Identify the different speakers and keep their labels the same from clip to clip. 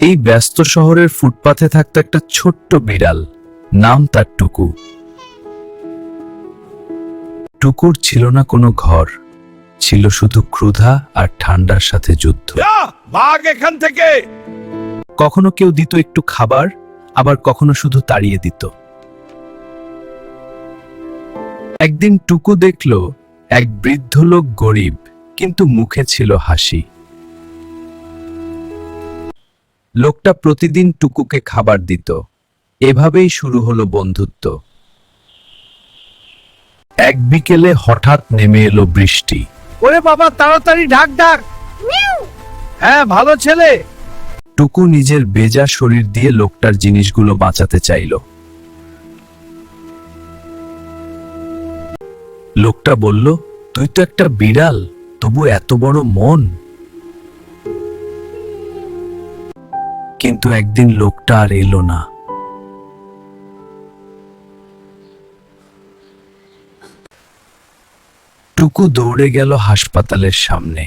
Speaker 1: এই ব্যস্ত শহরের ফুটপাথে থাকতো একটা ছোট্ট বিড়াল, নাম তার টুকু। টুকুর ছিল না কোনো ঘর, ছিল শুধু ক্ষুধা আর ঠান্ডার সাথে যুদ্ধ।
Speaker 2: ভাগ এখান থেকে।
Speaker 1: কখনো কেউ দিত একটু খাবার, আবার কখনো শুধু তাড়িয়ে দিত। একদিন টুকু দেখল এক বৃদ্ধ লোক গরিব, কিন্তু মুখে ছিল হাসি। লোকটা প্রতিদিন টুকুকে খাবার দিত। এভাবেই শুরু হলো বন্ধুত্ব। এক বিকেলে হঠাৎ নেমে এলো বৃষ্টি।
Speaker 2: ওরে বাবা, তাড়াতাড়ি ঢাক ঢাক। হ্যাঁ, ভালো ছেলে।
Speaker 1: টুকু নিজের বেজা শরীর দিয়ে লোকটার জিনিসগুলো বাঁচাতে চাইল। লোকটা বলল, তুই তো একটা বিড়াল, তবু এত বড় মন। কিন্তু একদিন লোকটা আর এলো না। টুকু দৌড়ে গেল হাসপাতালের সামনে।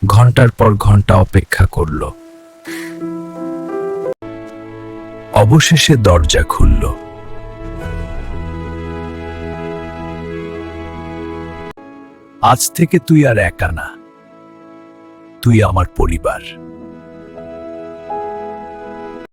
Speaker 1: ঘন্টার পর ঘন্টা অপেক্ষা করল। অবশেষে দরজা খুলল। আজ থেকে তুই আর একা না, তুই আমার পরিবার।